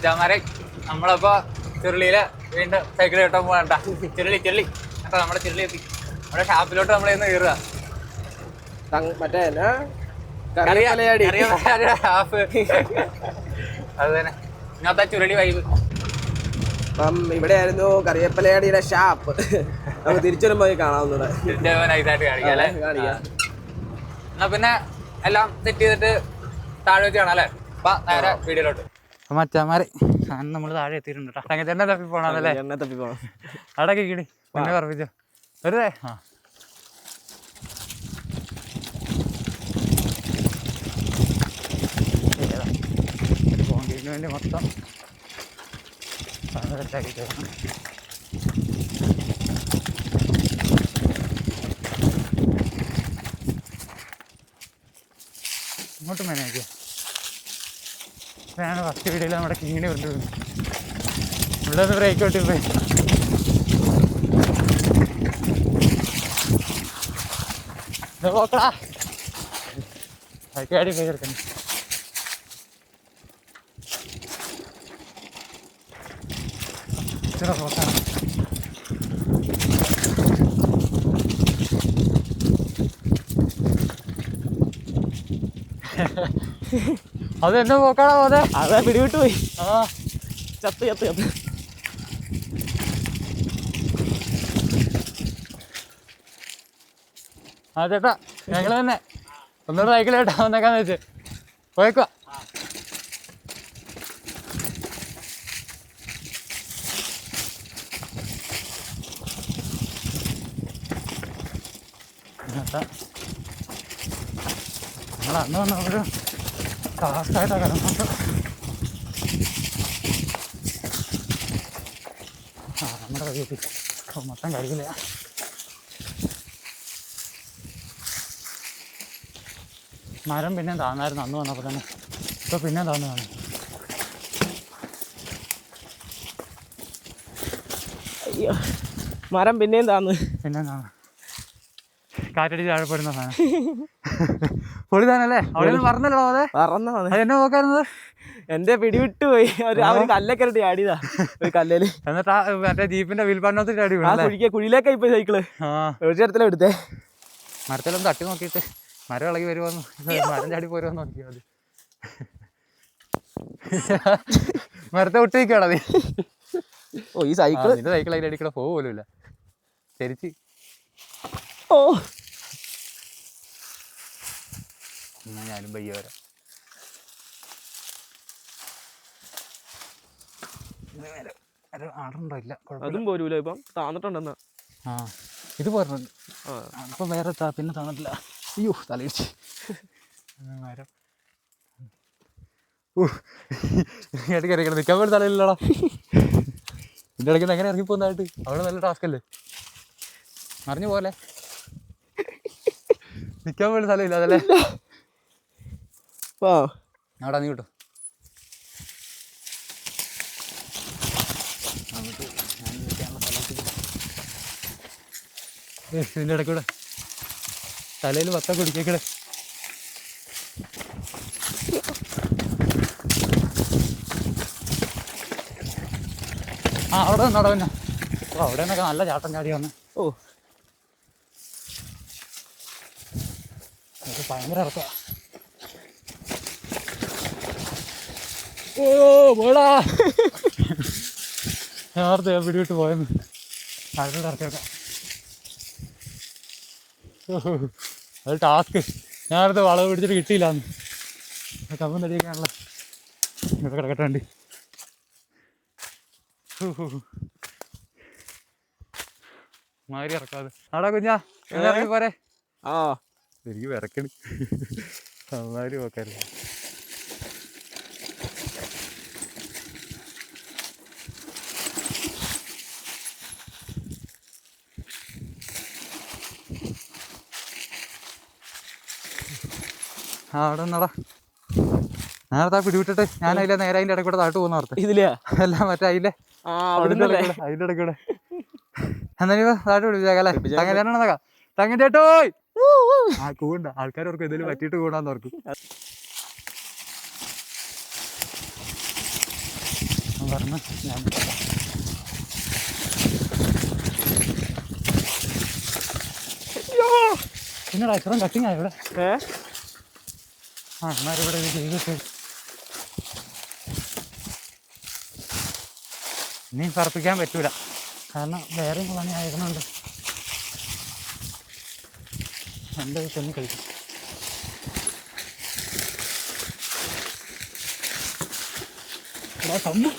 മച്ചാമാരെ നമ്മളപ്പോ ചുരുളിയില് വീണ്ടും സൈക്കിൾ കിട്ടാൻ പോകണ്ട. ചുരുളി കേട്ടോ, നമ്മുടെ ചുരുളി എത്തി. നമ്മുടെ ഷാപ്പിലോട്ട് നമ്മളിന്ന് കയറുക. മറ്റേ ഹാഫ് അത് തന്നെ ഇന്നത്തെ ചുരുളി വൈബ്. അപ്പം ഇവിടെ ആയിരുന്നു കറിയപ്പലയാടിയുടെ ഷാപ്പ്. നമുക്ക് തിരിച്ചു വരുമ്പോ കാണാവുന്നത് നൈസായിട്ട് കാണിക്കാം അല്ലേ. എന്നാ പിന്നെ എല്ലാം സെറ്റ് ചെയ്തിട്ട് താഴെ വെച്ച് കാണാം അല്ലേ. അപ്പൊ നേരെ വീഡിയോയിലോട്ട്. മച്ചാമാരെ സാധനം നമ്മൾ താഴെ എത്തിയിട്ടുണ്ട് കേട്ടോ. തങ്ങച്ചേട്ടനെ തപ്പി പോണല്ലേ. എണ്ണ തപ്പി പോണം. അവിടെ കിടി പിന്നെ പറപ്പിച്ചോ വെറുതെ. പോണ്ടിന് വേണ്ടി മൊത്തം സെറ്റാക്കി തരണം. ഇങ്ങോട്ട് മേനാക്കിയോ. ഞാൻ ഫസ്റ്റ് വീഡിയോയിൽ നമ്മുടെ കിങ്ങിണി വിട്ടു ഇവിടെ ഒന്ന് ബ്രേക്ക് വിട്ടിപ്പോയി. നോക്കടാ അടി പോയി കിടക്കുന്നു. ഇത്ര നോക്കാം. അത് എന്നെ പോക്കാടാ പോതെ. അതാ പിടിവിട്ട് പോയി. ആ ചത്ത് ചത്ത് ചത്ത്. ആ ചേട്ടാ ഞങ്ങൾ തന്നെ ഒന്നൂടെ സൈക്കിളേട്ടാ വന്നേക്കാന്ന് വെച്ച് പോയേക്കുവാ. നമ്മൾ അന്ന് വന്നപ്പോഴും ഫാസ്റ്റായിട്ടാണ് കിടന്നത്. ആ നമ്മുടെ കയ്യെത്തി മൊത്തം കഴിയില്ല. മരം പിന്നെ താന്നായിരുന്നു അന്ന് വന്നപ്പോൾ തന്നെ. ഇപ്പോൾ പിന്നെ താന്നു കാണും. അയ്യോ മരം പിന്നെയും താന്ന്. പിന്നെ കാണാം കാറ്റടിച്ച് താഴെ പോരുന്ന സാധനം പൊളി താനല്ലേ. അവിടെ നിന്ന് പറഞ്ഞല്ലോ അതെ പറന്ന അതെന്നെ നോക്കായിരുന്നത്. എന്റെ പിടിവിട്ട് പോയി. അവര് കല്ലൊക്കെ ആടിയതാ ഒരു കല്ലേല്. എന്നിട്ട് മറ്റേ ജീപ്പിന്റെ വീൽപ്പാടിനകത്ത് അടി വീണു. കുഴിയിലേക്കായി പോയി സൈക്കിള്. ഒരു ചേരത്തിലും എടുത്തേ. മരത്തിലൊന്ന് തട്ടി നോക്കിയിട്ട് മരം ഇളകി വരുവാന്ന് മരം ചാടി പോരുവാന്ന് നോക്കിയാൽ മതി. മരത്തെ വിട്ടിരിക്കുകയാണോ നീ? ഓ ഈ സൈക്കിൾ നിന്റെ സൈക്കിൾ അതിൻ്റെ അടിക്കൂടെ പോലുമില്ല ശരിച്ച്. ഓ എന്നാ ഞാനും പയ്യ വരാം. ആടുണ്ടോ? ഇല്ല അതും പോരൂല. ഇപ്പം താന്നിട്ടുണ്ടെന്നാ. ആ ഇത് പോരുന്നുണ്ട്. അപ്പം വേറെ പിന്നെ തന്നിട്ടില്ല. അയ്യോ തലയിടിച്ച് മരം. ഇടയ്ക്ക് ഇറങ്ങിക്കണം നിൽക്കാൻ പോലും തലയില്ലടാ. ഇതിൻ്റെ ഇടയ്ക്ക് എങ്ങനെ ഇറങ്ങിപ്പോകുന്നതായിട്ട് അവിടെ നല്ല ടാസ്ക് അല്ലേ. മറിഞ്ഞു പോലെ നിൽക്കാൻ പോലും സ്ഥലമില്ല അതല്ലേ. അവിടെ നീ കിട്ടും. ഇതിൻ്റെ ഇടയ്ക്കൂടെ തലയിൽ പത്തൊക്കെ കുടിക്കേക്കടെ. ആ അവിടെ നിന്ന് അവിടെ തന്നെ. ഓ അവിടെ നിന്നൊക്കെ നല്ല ചാട്ടം ചാടി വന്ന്. ഓ ഭയങ്കര ഇറക്കാം. ഓ പോടാ നേരത്തെ ഞാൻ പിടിവിട്ട് പോയെന്ന്. അടുത്തോട്ട് ഇറക്കിയേക്കാം. അത് ടാസ്ക്. നേരത്തെ വളവ് പിടിച്ചിട്ട് കിട്ടിയില്ലാന്ന്. കമ്പം തടിയൊക്കെയാണല്ലോ. ഇവിടെ കിടക്കട്ടെ വണ്ടി. മാരി ഇറക്കാതെ ആടാ കുഞ്ഞാ ഇറങ്ങി പോരെ. ആ എനിക്ക് വിറക്കണ്. മാരി നോക്കാറില്ല. അവിടെ നിന്നടാ. നേരത്തെ പിടിവിട്ടിട്ട് ഞാൻ അതിലെ നേരെ അതിൻ്റെ ഇടയ്ക്കൂടെ താട്ട് പോകുന്ന ഓർത്ത്. ഇതിലെയാ അല്ല മറ്റേ അതിൻ്റെ അതിൻ്റെ ഇടയ്ക്കൂടെ. എന്നാലും താട്ട് പിടിച്ചേക്കല്ലേ. തങ്ങച്ചേട്ടനാ തങ്ങച്ചേട്ടോയ് ആ കൂണ്ട. ആൾക്കാർക്ക് എന്തെങ്കിലും പറ്റിയിട്ട് കൂടാന്ന് ഓർക്കും. നടന്ന് ഞാൻ പിന്നെടാ ഇത്രയും കട്ടിങ് ആയി ഇവിടെ. ആ അമ്മമാരിവിടെ ചെയ്തിട്ട് ഇനിയും പറപ്പിക്കാൻ പറ്റൂല, കാരണം വേറെ പണി ആയിരുന്നുണ്ട്. എൻ്റെ തന്നെ കഴിക്കും. സംഭവം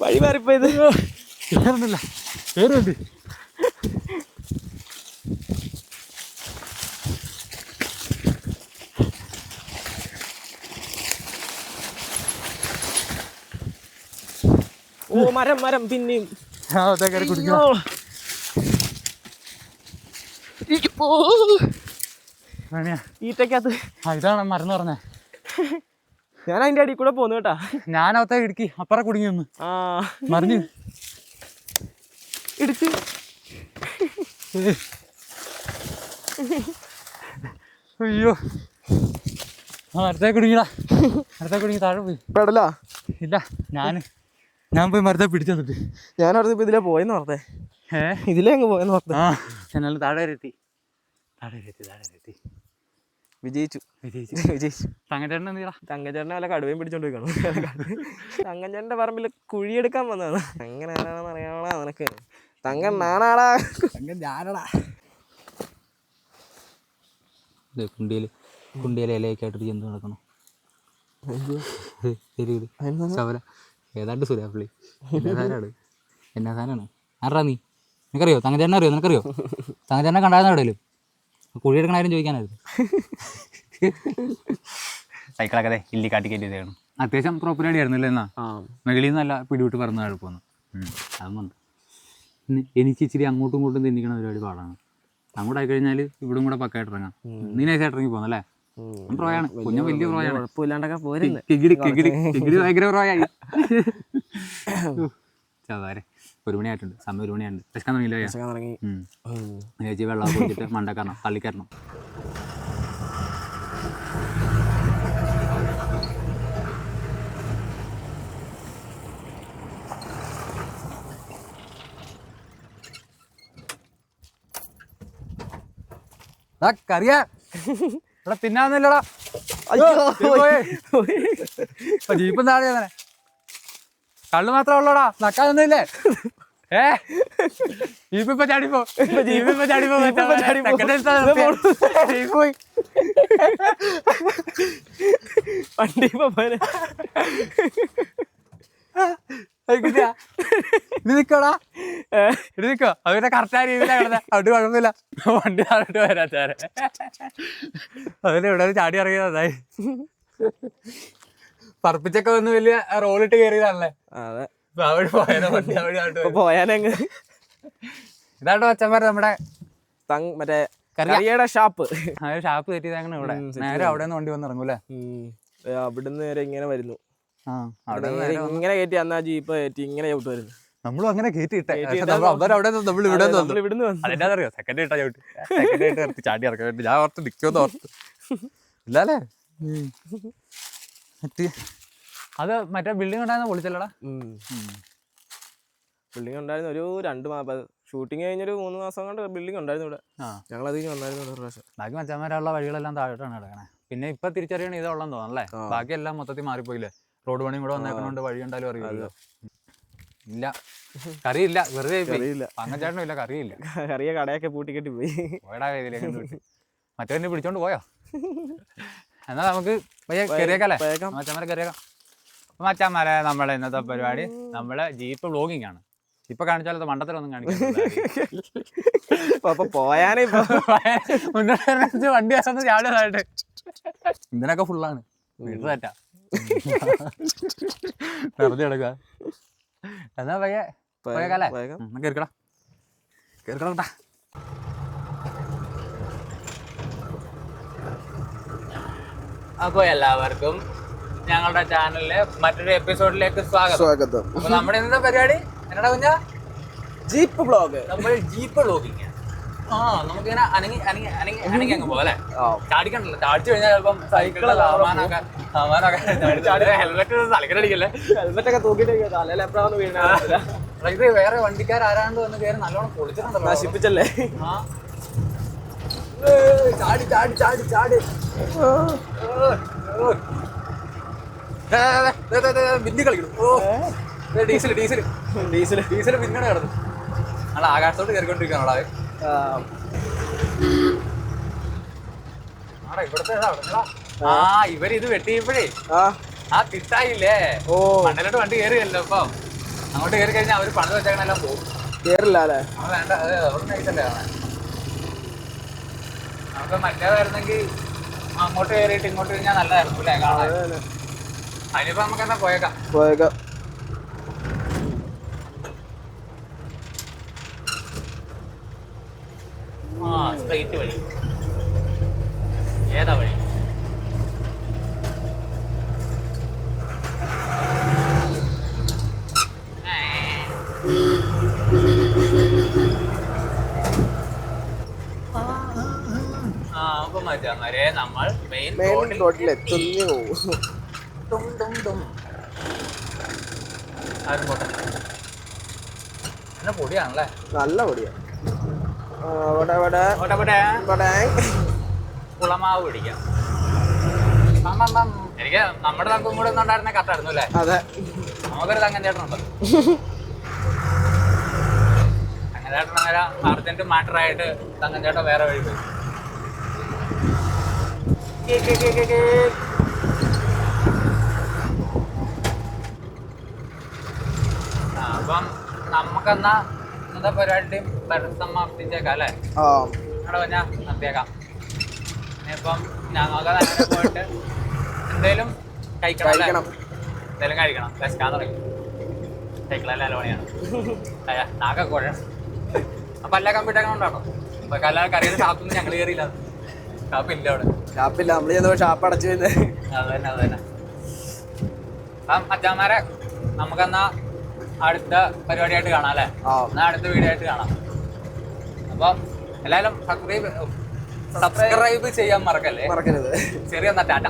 വഴി മാറിപ്പോയത്. കേറുന്നില്ല, കേറുണ്ട്. ഓ മരം മരം പിന്നെയും ഈറ്റക്കകത്ത്. ഇതാണ് മറന്നു പറഞ്ഞേ. ഞാൻ അതിന്റെ അടിയിൽ കൂടെ പോന്നു കേട്ടാ. ഞാനകത്തെ ഇടുക്കി അപ്പുറം കുടുങ്ങി ഒന്ന് മറിഞ്ഞു ഇടുക്കി. അയ്യോ മരത്തെ കുടുങ്ങിടാ, മരത്തെ കുടുങ്ങി താഴെ പോയി. പെടലാ? ഇല്ല, ഞാൻ പോയി മരത്തെ പിടിച്ചു തന്നിട്ട്. ഞാൻ ഓർത്ത് ഇപ്പൊ ഇതിലെ പോയെന്ന് ഓർത്തേ. ഇതിലേ അങ്ങ് പോയെന്ന് ഓർത്തേ. ആ ഞാൻ താഴെ വരെ എത്തി. വിജയിച്ചു. തങ്കച്ചേട്ടൻ എന്തിനാ? തങ്കച്ചേട്ടനെ വല്ല കടുവയും പിടിച്ചോണ്ട് പോയി കാണും. തങ്കച്ചേട്ടന്റെ പറമ്പിൽ കുഴിയെടുക്കാൻ വന്നതാണ്. അങ്ങനെ ആരാണെന്ന് അറിയാമോടാ നിനക്ക്? തങ്കൻ നാണാടാ. തങ്കൻ ഞാനടാ. കുണ്ടിയിലെ ഇലയൊക്കെ ആയിട്ടൊരു ജന്തു നടക്കണം. ഏതാണ്ട് സുരാപ്പള്ളി എന്നാ സാധനമാണ്. ആരാ നീ? നിനക്കറിയോ? തങ്കച്ചേട്ടനെ അറിയോ? നിനക്കറിയോ? തങ്കച്ചേട്ടനെ കണ്ടായിരുന്നു എവിടെയല്ലോ? കുഴിയെടുക്കണാരും ചോദിക്കാനായിരുന്നു. സൈക്കിളൊക്കെ ഇല്ലിക്കാട്ടി കയറ്റിയതാണ്. അത്യാവശ്യം പ്രോപ്പർ അടിയായിരുന്നില്ല. എന്നാ മുകളിൽ നിന്ന് നല്ല പിടിവിട്ട് പറന്ന് കുഴപ്പമൊന്നു അതും വന്നു. എനിക്ക് ഇച്ചിരി അങ്ങോട്ടും ഇങ്ങോട്ടും തെന്നിക്കണ പരിപാടി പാടാണ്. അങ്ങോട്ട് ആയിക്കഴിഞ്ഞാൽ ഇവിടും കൂടെ പക്കായിട്ട് ഇറങ്ങാം. നീ നൈസായിട്ട് ഇറങ്ങി പോകുന്നല്ലേ? പ്രോയാണ്, കുഞ്ഞു വലിയ പ്രോയാണ്. കുഴപ്പമില്ലാണ്ടൊക്കെ പോരുന്നു. ഭയങ്കര പ്രോയായി. ചതാരെ 1 മണിയായിട്ടുണ്ട്, സമയം 1 മണിയായിട്ടുണ്ട്. വിശക്കാൻ തുടങ്ങി. ചേച്ചി വെള്ളം കുടിച്ചിട്ട് മണ്ടക്കരണം, തള്ളിക്കരണം. കറിയാ ഇവിടെ തിന്നാന്നില്ലടാ. ജീപ്പും താഴെ അങ്ങനെ കള്ളു മാത്രമേ ഉള്ളൂടാ, നക്കാനൊന്നുമില്ലേ? ജീപ്പിപ്പോ ചാടിപ്പോ, ജീപ്പിപ്പോ ചാടിപ്പോ പോയി വണ്ടി ഇത് നിക്കോടാ, ഇത് നിക്കോ. അവരുടെ കറക്റ്റായ രീതിയിലാണ് കിടന്നെ. അവിടെ കുഴപ്പമില്ല, വണ്ടി താഴോട്ട് വരാച്ചാരെ. അതിന് ഇവിടെ ചാടി ഇറങ്ങിയതായി. പറപ്പിച്ചൊക്കെ വന്ന് വലിയ റോളിട്ട് കയറിയതാണല്ലേ. അതെ, അവിടെ പോയാലോ വണ്ടി അവിടെ പോയാലങ്ങ്. ഇതാട്ടോ അച്ഛന്മാരെ നമ്മുടെ മറ്റേ കറിയുടെ ഷാപ്പ്. ഷാപ്പ് തെറ്റിയതാണ് ഇവിടെ. നേരെ അവിടെ നിന്ന് വണ്ടി വന്ന് ഇറങ്ങൂല്ലേ? അവിടുന്ന് നേരെ ഇങ്ങനെ വരുന്നു. ഇങ്ങനെ കയറ്റി അന്നാ ജീപ്പ് കയറ്റി ഇങ്ങനെ ചവിട്ട് വരുന്നു. നമ്മളും അങ്ങനെ കയറ്റിയിട്ടേ അതിനറിയോ സെക്കൻഡ് ഇട്ടാ ചവിട്ട്. സെക്കൻഡ് ഇട്ട് ചാടി ഇറക്കാൻ വേണ്ടി ഞാൻ ഓർത്ത് നിൽക്കുമെന്ന് ഓർത്ത് ഇല്ലല്ലേ. അത് മറ്റേ ബിൽഡിംഗ് ഉണ്ടായിരുന്ന പൊളിച്ചല്ലടാ. ബിൽഡിംഗ് ഉണ്ടായിരുന്നു ഒരു 2 മാസം ഷൂട്ടിങ് കഴിഞ്ഞൊരു 3 മാസം കൊണ്ട് ബിൽഡിംഗ് ഉണ്ടായിരുന്നു ഇവിടെ. ഞങ്ങൾ അതിന് വന്നായിരുന്നു ഒരു പ്രാവശ്യം. ബാക്കി മച്ചന്മാരുള്ള വഴികളെല്ലാം താഴോട്ടാണ് കിടക്കണേ. പിന്നെ ഇപ്പൊ തിരിച്ചറിയണ ഇതുള്ളതെന്ന് തോന്നല്ലേ. ബാക്കിയെല്ലാം മൊത്തത്തിൽ മാറിപ്പോയില്ലേ. റോഡ് പണിയും കൂടെ വന്നേക്കുന്നോണ്ട് വഴി ഉണ്ടാലും അറിയില്ല. ഇല്ല കറിയില്ല, വെറുതെ അങ്ങച്ചേട്ടനും ഇല്ല, കറിയില്ല. കറിയ കടയൊക്കെ പൂട്ടിക്കെട്ടി പോയി. പോയടാ ഇതിലേക്ക് മറ്റവനെ പിടിച്ചോണ്ട് പോയോ? എന്നാ നമുക്ക് കയറിയേക്കല്ലേ? മച്ചന്മാരെ കയറിയേക്കാം. മച്ചന്മാരെ നമ്മളെ ഇന്നത്തെ പരിപാടി നമ്മളെ ജീപ്പ് വ്ലോഗിങ് ആണ്. ഇപ്പൊ കാണിച്ചാലത് മണ്ടത്തിലൊന്നും കാണിക്കാൻ പോയാനേ വണ്ടി ആണെന്ന് ചാടിയതായിട്ട്. ഇതിനൊക്കെ ഫുള്ളാണ് വീട്ടിൽ തെറ്റാ വെറുതെ എടുക്ക. എന്നാ പയ്യെ പോയേക്കല്ലേ? കേൾക്കടാ. കേൾക്കണോട്ടാ. അപ്പോൾ എല്ലാവർക്കും ഞങ്ങളുടെ ചാനലിലെ മറ്റൊരു എപ്പിസോഡിലേക്ക് സ്വാഗതം. അപ്പൊ നമ്മുടെ ഇന്നത്തെ പരിപാടി എന്നടാ കുഞ്ഞാ? Jeep blog. നമ്മൾ ജീപ്പ് ബ്ലോഗിങ്. നമുക്കിങ്ങനെ അനങ്ങി അങ്ങ് പോലെ ചാടിക്കണ്ടല്ലോ. ചാടിച്ചു കഴിഞ്ഞാൽ ചിലപ്പം സൈക്കിളിലെ സാമാനൊക്കെ ഹെൽമെറ്റ് തലക്കടിക്കല്ലേ, ഹെൽമെറ്റൊക്കെ തൂക്കിട്ട് തലയിൽ എപ്പോഴാണ് വീണത്. ഇത് വേറെ വണ്ടിക്കാരാണ്ട് വന്ന് കയറി നല്ലോണം പൊളിച്ചിട്ടുണ്ടല്ലോ, നശിപ്പിച്ചല്ലേ. ചാടി ചാടി ചാടി ചാടി ബിന്ദി കളിക്കണം. ഡീസൽ ഡീസൽ ഡീസൽ ഡീസൽ പിന്നീട് കിടന്നു. നമ്മൾ ആകാശത്തോട്ട് കയറിക്കൊണ്ടിരിക്കുകയാണോ ഇവിടുത്തെ? ഇവരിത് വെട്ടിയപ്പോഴേ തിട്ടായില്ലേ, മണ്ണിലോട്ട് വണ്ടി കയറിയല്ലോ. അപ്പം അങ്ങോട്ട് കയറി കഴിഞ്ഞാൽ അവര് പണിത് വെച്ചേക്കണെല്ലാം പോകും. കേറില്ല വേണ്ട, അവിടെ നൈസല്ലേ കാണാൻ. നമുക്ക് മറ്റേതായിരുന്നെങ്കിൽ അങ്ങോട്ട് കയറിയിട്ട് ഇങ്ങോട്ട് കഴിഞ്ഞാൽ നല്ലതായിരുന്നു അല്ലേ കാണാൻ. അതിനിപ്പോ നമുക്ക് എന്നാ പോയേക്കാം. സ്ട്രെയിറ്റ് വഴി ഏതാ വഴി? അപ്പൊ മച്ചാമാരെ നമ്മൾ മെയിൻ റോഡിലെത്തുന്നു. ആരും പോട്ടെ. എന്നാ പൊടിയാണല്ലേ, നല്ല പൊടിയാ. കുളമാവ് പിടിക്കാം. എനിക്ക് നമ്മുടെ തങ്കും കൂടെ ഒന്നും ഉണ്ടായിരുന്ന കറക്റ്റായിരുന്നു അല്ലേ? അതെ, നമുക്കൊരു തങ്കൻ ചേട്ടനുണ്ട്. തങ്കൻ ചേട്ടൻ അങ്ങനെ അർജന്റ് മാറ്ററായിട്ട് തങ്കൻ ചേട്ടൻ വേറെ വഴി പോയി. അപ്പം നമുക്കെന്നാ ഇന്നത്തെ പരിപാടിയും സമാപ്തിച്ചേക്കാം അല്ലേ? അവിടെ പറഞ്ഞാൽ നിർത്തിയേക്കാം. ഇനിയിപ്പം ഞങ്ങൾക്ക് തന്നെ പോയിട്ട് എന്തേലും കഴിക്കണം. എന്തേലും കഴിക്കണം. വിശക്കാൻ തുടങ്ങി. സൈക്കിളെല്ലാം നല്ല പണിയാണ്. നാക്കെ കുഴണം. അപ്പം എല്ലാ കമ്പ്യൂട്ടർ ഉണ്ടാണോ? അപ്പൊ എല്ലാ കറിയുടെ ഷാപ്പൊന്നും ഞങ്ങൾ കയറിയില്ല. ഷാപ്പില്ല അവിടെ. ഷാപ്പില്ല, നമ്മൾ ഷാപ്പ് അടച്ചു. അത് തന്നെ. അപ്പം അച്ഛന്മാരെ നമുക്കെന്നാ അടുത്ത പരിപാടിയായിട്ട് കാണാം അല്ലേ? എന്നാ അടുത്ത വീഡിയോ ആയിട്ട് കാണാം. അപ്പം എല്ലാവരും സബ്സ്ക്രൈബ് ചെയ്യാൻ മറക്കരുത്. ചെറിയ ടാറ്റ.